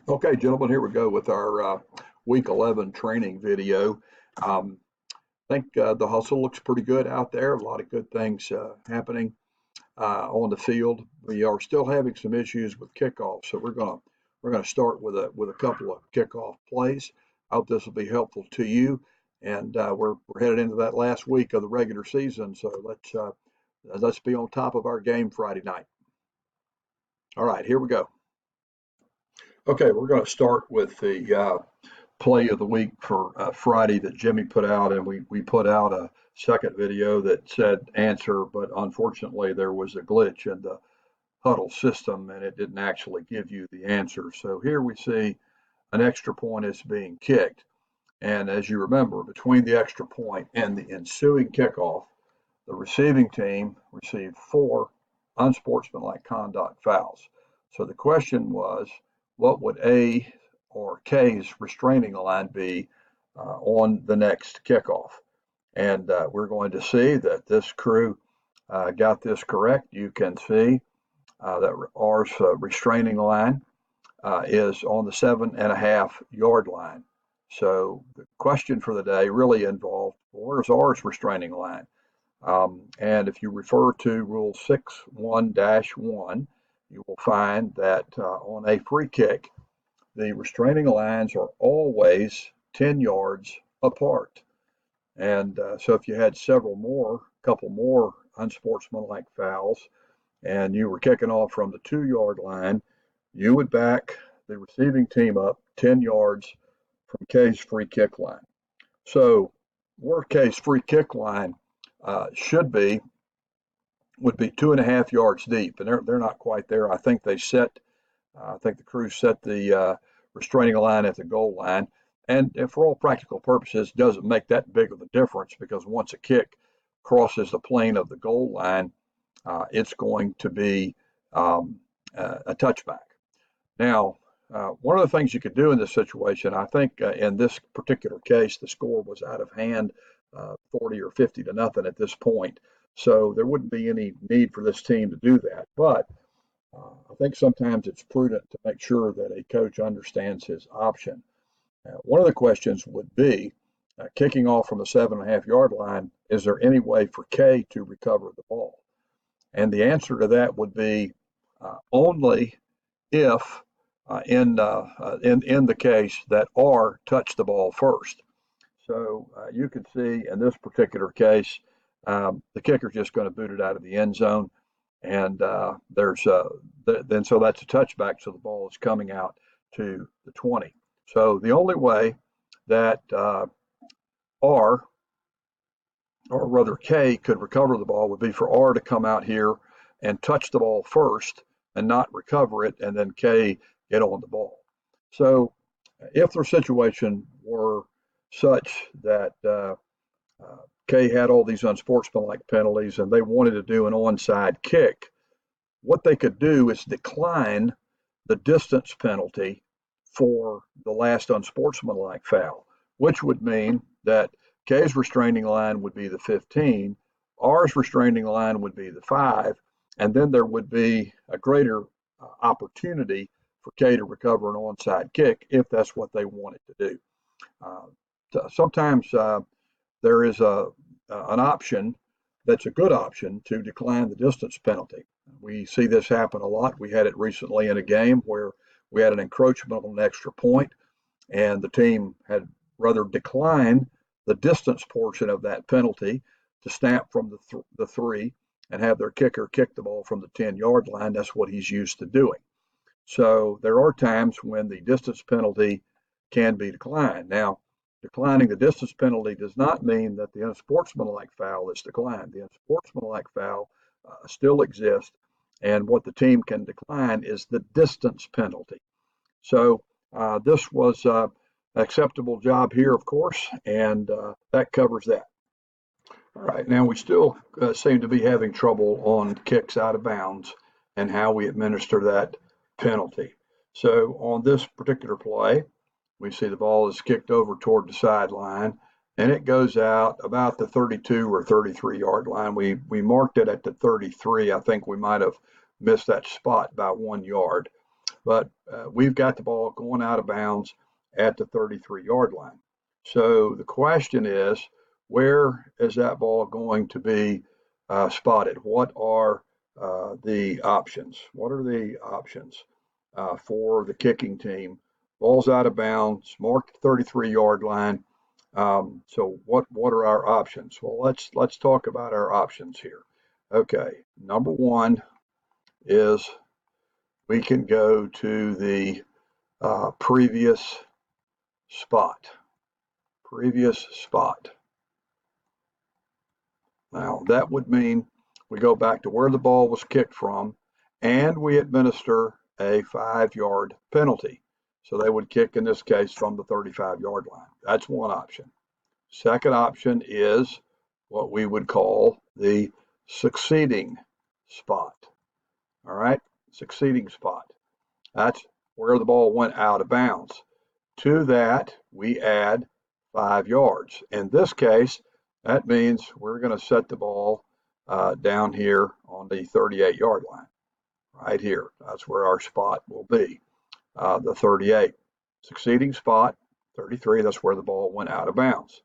Okay, gentlemen, here we go with our week 11 training video. I think the hustle looks pretty good out there. A lot of good things happening on the field. We are still having some issues with kickoff, so we're gonna start with a couple of kickoff plays. I hope this will be helpful to you. And we're headed into that last week of the regular season, so let's be on top of our game Friday night. All right, here we go. Okay, we're going to start with the play of the week for Friday that Jimmy put out, and we put out a second video that said answer, but unfortunately there was a glitch in the huddle system and it didn't actually give you the answer. So here we see an extra point is being kicked, and as you remember, between the extra point and the ensuing kickoff, the receiving team received 4 unsportsmanlike conduct fouls. So the question was, what would A or K's restraining line be on the next kickoff? And we're going to see that this crew got this correct. You can see that R's restraining line is on the 7.5-yard line. So the question for the day really involved, where's R's restraining line? And if you refer to Rule 6.1-1, you will find that on a free kick, the restraining lines are always 10 yards apart. And so if you had a couple more unsportsmanlike fouls, and you were kicking off from the 2-yard line, you would back the receiving team up 10 yards from K's free kick line. So where K's free kick line would be 2.5 yards deep, and they're not quite there. I think the crew set the restraining line at the goal line, and for all practical purposes, doesn't make that big of a difference because once a kick crosses the plane of the goal line, it's going to be a touchback. Now, one of the things you could do in this situation, I think in this particular case, the score was out of hand, 40 or 50 to nothing at this point. So there wouldn't be any need for this team to do that. But I think sometimes it's prudent to make sure that a coach understands his option. One of the questions would be, kicking off from the 7.5-yard line, is there any way for K to recover the ball? And the answer to that would be only if in the case that R touched the ball first. So you can see in this particular case, the kicker's just going to boot it out of the end zone, and so that's a touchback. So the ball is coming out to the 20. So the only way that R, or rather K, could recover the ball would be for R to come out here and touch the ball first and not recover it, and then K get on the ball. So if their situation were such that K had all these unsportsmanlike penalties and they wanted to do an onside kick, what they could do is decline the distance penalty for the last unsportsmanlike foul, which would mean that K's restraining line would be the 15, R's restraining line would be the 5, and then there would be a greater opportunity for K to recover an onside kick if that's what they wanted to do. Sometimes there is an option that's a good option to decline the distance penalty. We see this happen a lot. We had it recently in a game where we had an encroachment on an extra point, and the team had rather decline the distance portion of that penalty to snap from the 3 and have their kicker kick the ball from the 10-yard line. That's what he's used to doing. So there are times when the distance penalty can be declined. Now, declining the distance penalty does not mean that the unsportsmanlike foul is declined. The unsportsmanlike foul still exists, and what the team can decline is the distance penalty. So this was an acceptable job here, of course, and that covers that. All right, now we still seem to be having trouble on kicks out of bounds and how we administer that penalty. So on this particular play, we see the ball is kicked over toward the sideline, and it goes out about the 32 or 33-yard line. We marked it at the 33. I think we might have missed that spot by 1 yard. but we've got the ball going out of bounds at the 33-yard line. So the question is, where is that ball going to be spotted? What are the options? What are the options for the kicking team? Ball's out of bounds, marked 33-yard line. So what are our options? Well, let's talk about our options here. Okay, number one is we can go to the previous spot. Previous spot. Now that would mean we go back to where the ball was kicked from, and we administer a 5-yard penalty. So they would kick, in this case, from the 35-yard line. That's one option. Second option is what we would call the succeeding spot. All right, succeeding spot. That's where the ball went out of bounds. To that, we add 5 yards. In this case, that means we're going to set the ball down here on the 38-yard line, right here. That's where our spot will be, the 38. Succeeding spot, 33, that's where the ball went out of bounds.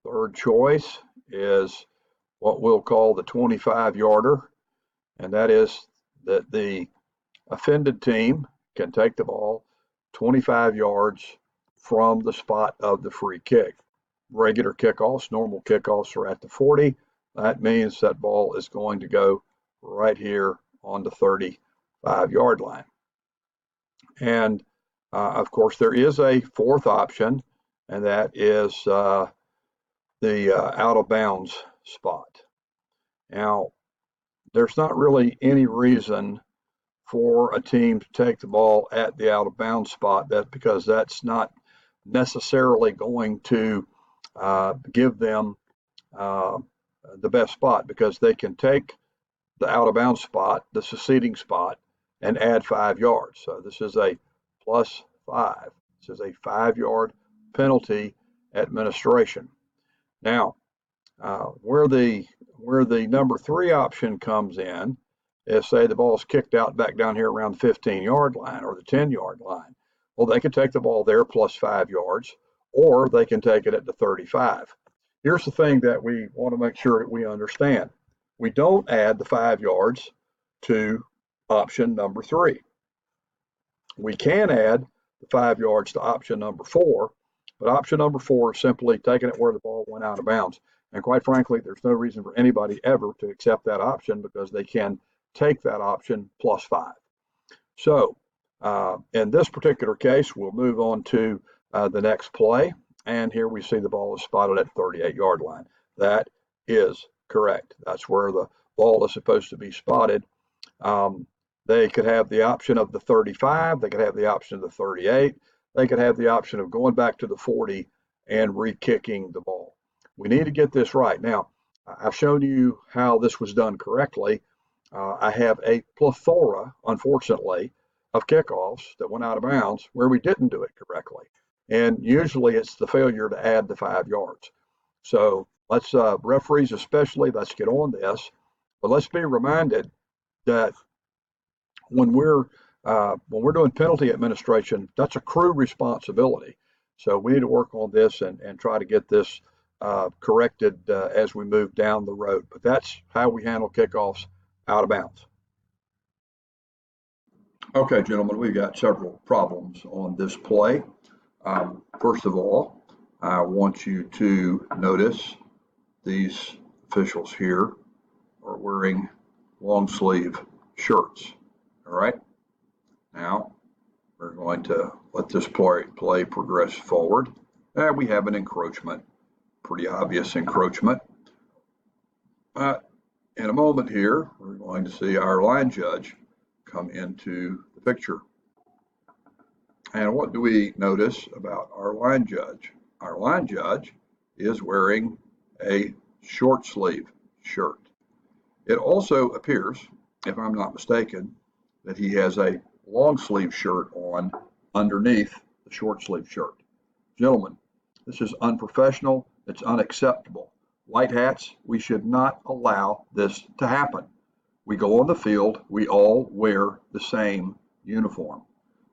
Third choice is what we'll call the 25-yarder, and that is that the offended team can take the ball 25 yards from the spot of the free kick. Regular kickoffs, normal kickoffs are at the 40. That means that ball is going to go right here on the 35-yard line. And of course, there is a fourth option, and that is the out of bounds spot. Now, there's not really any reason for a team to take the ball at the out of bounds spot, because that's not necessarily going to give them the best spot, because they can take the out of bounds spot, the succeeding spot, and add 5 yards. So this is a +5. This is a 5-yard penalty administration. Now, where the number 3 option comes in is, say the ball's kicked out back down here around the 15-yard line or the 10-yard line. Well, they can take the ball there +5 yards, or they can take it at the 35. Here's the thing that we want to make sure that we understand. We don't add the 5 yards to option number 3. We can add the 5 yards to option number 4, but option number 4 is simply taking it where the ball went out of bounds. And quite frankly, there's no reason for anybody ever to accept that option, because they can take that option +5. So in this particular case, we'll move on to the next play. And here we see the ball is spotted at the 38-yard line. That is correct. That's where the ball is supposed to be spotted. They could have the option of the 35. They could have the option of the 38. They could have the option of going back to the 40 and re-kicking the ball. We need to get this right. Now, I've shown you how this was done correctly. I have a plethora, unfortunately, of kickoffs that went out of bounds where we didn't do it correctly. And usually it's the failure to add the 5 yards. So let's, referees especially, let's get on this. But let's be reminded that when we're doing penalty administration, that's a crew responsibility. So we need to work on this and try to get this corrected as we move down the road. But that's how we handle kickoffs out of bounds. Okay, gentlemen, we've got several problems on this play. First of all, I want you to notice these officials here are wearing long sleeve shirts. All right. Now we're going to let this play progress forward. And we have an encroachment, pretty obvious encroachment. But in a moment here, we're going to see our line judge come into the picture. And what do we notice about our line judge? Our line judge is wearing a short sleeve shirt. It also appears, if I'm not mistaken, that he has a long sleeve shirt on underneath the short sleeve shirt. Gentlemen, this is unprofessional. It's unacceptable. White hats, we should not allow this to happen. We go on the field, we all wear the same uniform.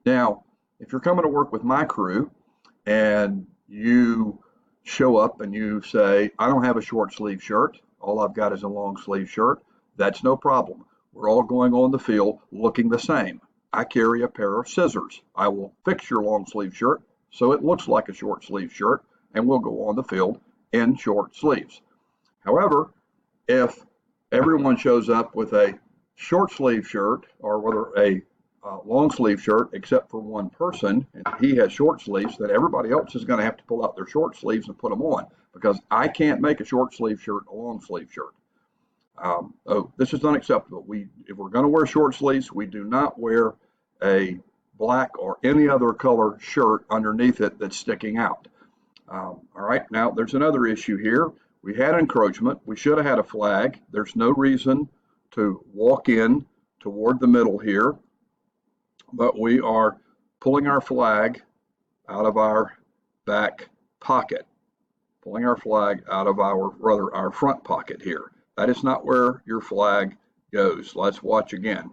Now, if you're coming to work with my crew and you show up and you say, I don't have a short sleeve shirt, all I've got is a long sleeve shirt, that's no problem. We're all going on the field looking the same. I carry a pair of scissors. I will fix your long sleeve shirt so it looks like a short sleeve shirt, and we'll go on the field in short sleeves. However, if everyone shows up with a short sleeve shirt or whether a long sleeve shirt, except for one person, and he has short sleeves, then everybody else is going to have to pull out their short sleeves and put them on because I can't make a short sleeve shirt a long sleeve shirt. This is unacceptable. If we're going to wear short sleeves, we do not wear a black or any other color shirt underneath it that's sticking out. All right, now there's another issue here. We had encroachment. We should have had a flag. There's no reason to walk in toward the middle here, but we are pulling our flag out of our back pocket, pulling our flag out of our front pocket here. That is not where your flag goes. Let's watch again.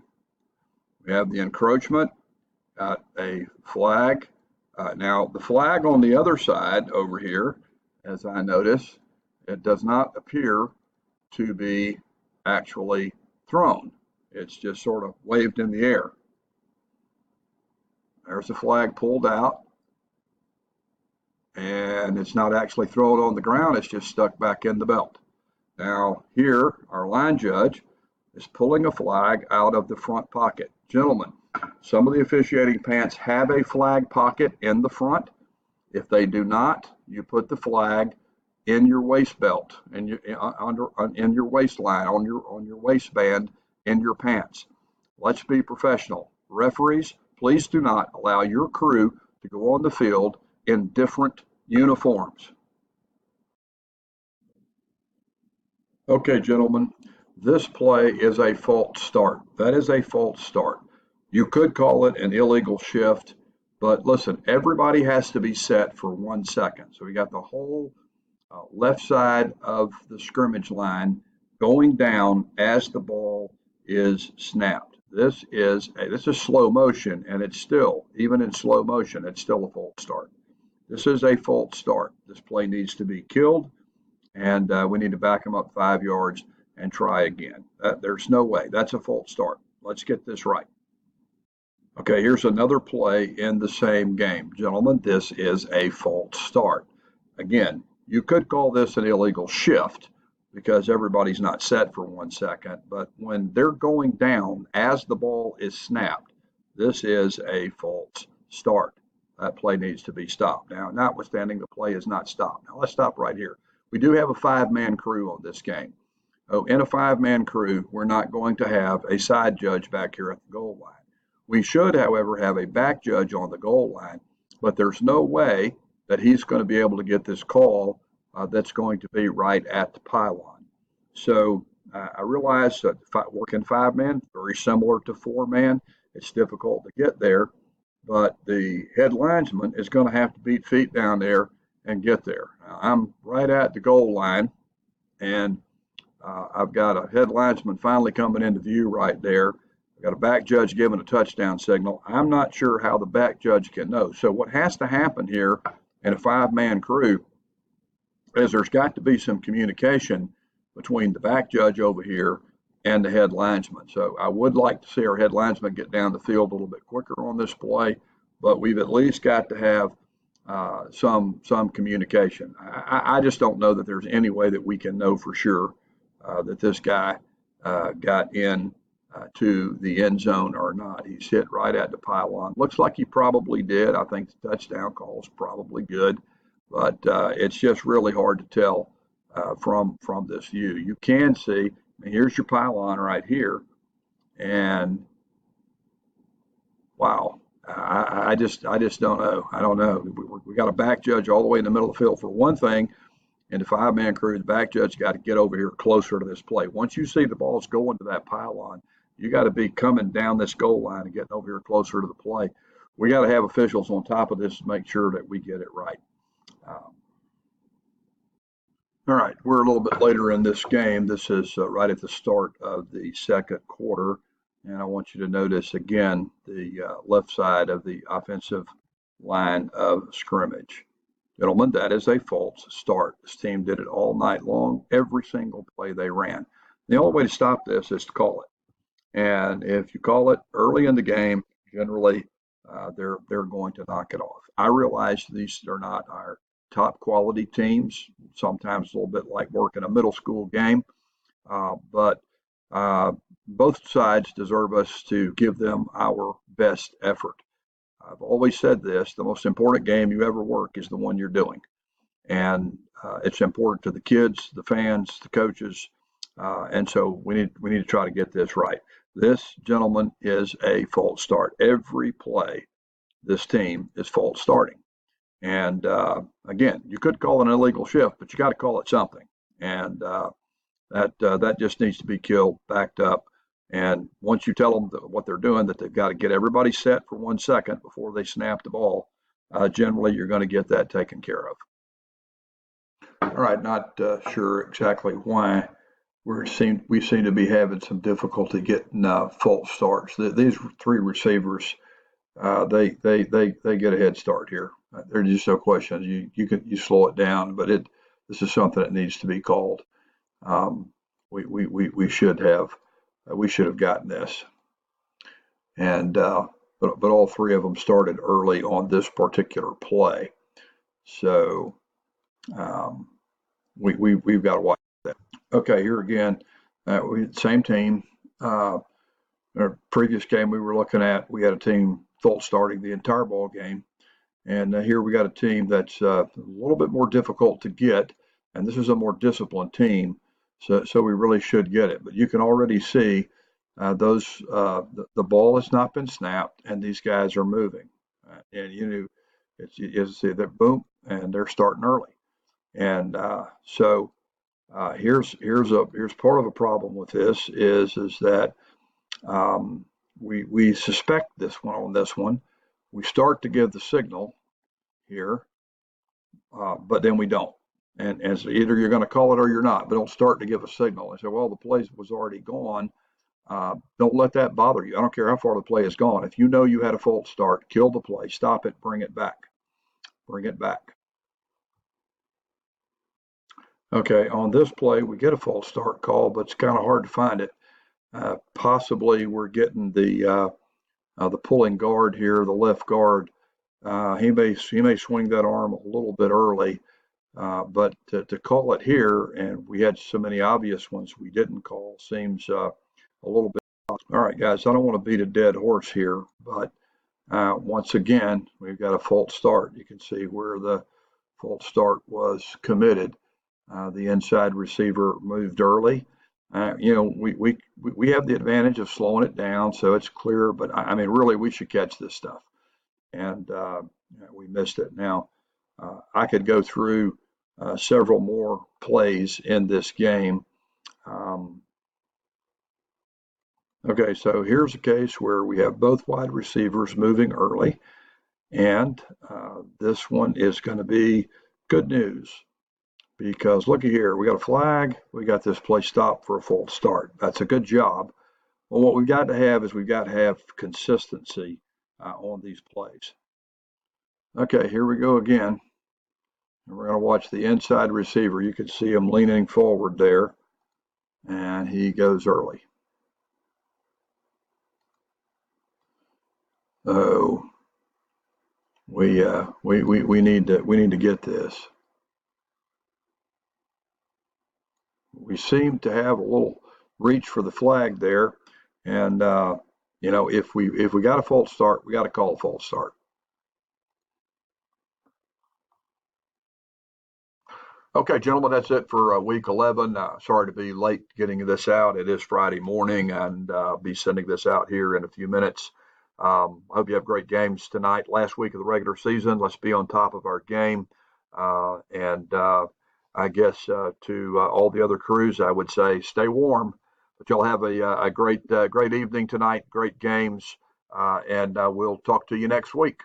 We have the encroachment, got a flag. Now the flag on the other side over here, as I notice, it does not appear to be actually thrown. It's just sort of waved in the air. There's the flag pulled out, and it's not actually thrown on the ground. It's just stuck back in the belt. Now here, our line judge is pulling a flag out of the front pocket. Gentlemen, some of the officiating pants have a flag pocket in the front. If they do not, you put the flag in your waist belt, in your waistline, on your waistband, in your pants. Let's be professional. Referees, please do not allow your crew to go on the field in different uniforms. Okay, gentlemen, this play is a false start. That is a false start. You could call it an illegal shift, but listen, everybody has to be set for 1 second. So we got the whole left side of the scrimmage line going down as the ball is snapped. This is slow motion, and it's still, even in slow motion, it's still a false start. This is a false start. This play needs to be killed, and we need to back them up 5 yards and try again. There's no way. That's a false start. Let's get this right. Okay, here's another play in the same game. Gentlemen, this is a false start. Again, you could call this an illegal shift because everybody's not set for 1 second, but when they're going down as the ball is snapped, this is a false start. That play needs to be stopped. Now, notwithstanding, the play is not stopped. Now, let's stop right here. We do have a 5-man crew on this game. In a 5-man crew, we're not going to have a side judge back here at the goal line. We should, however, have a back judge on the goal line, but there's no way that he's going to be able to get this call that's going to be right at the pylon. So I realize that working 5-man, very similar to 4-man, it's difficult to get there, but the head linesman is going to have to beat feet down there and get there. Now, I'm right at the goal line, and I've got a head linesman finally coming into view right there. I've got a back judge giving a touchdown signal. I'm not sure how the back judge can know. So what has to happen here in a 5-man crew is there's got to be some communication between the back judge over here and the head linesman. So I would like to see our head linesman get down the field a little bit quicker on this play, but we've at least got to have some communication. I just don't know that there's any way that we can know for sure that this guy got in to the end zone or not. He's hit right at the pylon. Looks like he probably did. I think the touchdown call is probably good, but it's just really hard to tell from this view. You can see, I mean, here's your pylon right here, and wow, I just don't know. I don't know. We got a back judge all the way in the middle of the field for one thing. And the 5-man crew, the back judge got to get over here closer to this play. Once you see the ball's going to that pylon, you got to be coming down this goal line and getting over here closer to the play. We got to have officials on top of this to make sure that we get it right. All right, we're a little bit later in this game. This is right at the start of the second quarter, And I want you to notice again the left side of the offensive line of scrimmage. Gentlemen, that is a false start. This team did it all night long, every single play they ran. The only way to stop this is to call it. And if you call it early in the game, generally they're going to knock it off. I realize these are not our top quality teams. Sometimes a little bit like working a middle school game, but both sides deserve us to give them our best effort. I've always said this: the most important game you ever work is the one you're doing, and it's important to the kids, the fans, the coaches, and so we need to try to get this right. This, gentlemen, is a false start. Every play, this team is false starting. And again, you could call it an illegal shift, but you got to call it something. And that just needs to be killed, backed up. And once you tell them what they're doing, that they've got to get everybody set for 1 second before they snap the ball, generally you're going to get that taken care of. All right, not sure exactly why we seem to be having some difficulty getting false starts. These three receivers, they get a head start here. There's just no question. You slow it down, but this is something that needs to be called. We should have gotten this, and but all three of them started early on this particular play, so we've got to watch that. Okay, here again, same team. Our previous game we were looking at, we had a team false starting the entire ball game, and here we got a team that's a little bit more difficult to get, and this is a more disciplined team. So we really should get it. But you can already see the ball has not been snapped, and these guys are moving. And you see that boom, and they're starting early. And so here's part of a problem with this is that we suspect this one on this one. We start to give the signal here, but then we don't. And so either you're going to call it or you're not, but don't start to give a signal. And say, well, the play was already gone. Don't let that bother you. I don't care how far the play has gone. If you know you had a false start, kill the play, stop it, bring it back. Bring it back. Okay, on this play, we get a false start call, but it's kind of hard to find it. Possibly we're getting the pulling guard here, the left guard. He may swing that arm a little bit early. But to call it here, and we had so many obvious ones we didn't call, seems a little bit. All right, guys, I don't want to beat a dead horse here, but once again, we've got a false start. You can see where the false start was committed. The inside receiver moved early. We have the advantage of slowing it down, so it's clear. But I mean, really, we should catch this stuff, and we missed it. Now, I could go through several more plays in this game. Okay, so here's a case where we have both wide receivers moving early, and this one is going to be good news because looky here, we got a flag, we got this play stopped for a false start. That's a good job. Well, what we've got to have is we've got to have consistency on these plays. Okay, here we go again. And we're going to watch the inside receiver. You can see him leaning forward there, and he goes early. Oh, we need to get this. We seem to have a little reach for the flag there, and if we got a false start, we got to call a false start. Okay, gentlemen, that's it for week 11. Sorry to be late getting this out. It is Friday morning, and I'll be sending this out here in a few minutes. I hope you have great games tonight. Last week of the regular season. Let's be on top of our game. And I guess to all the other crews, I would say stay warm. But y'all have a great evening tonight, great games, and we'll talk to you next week.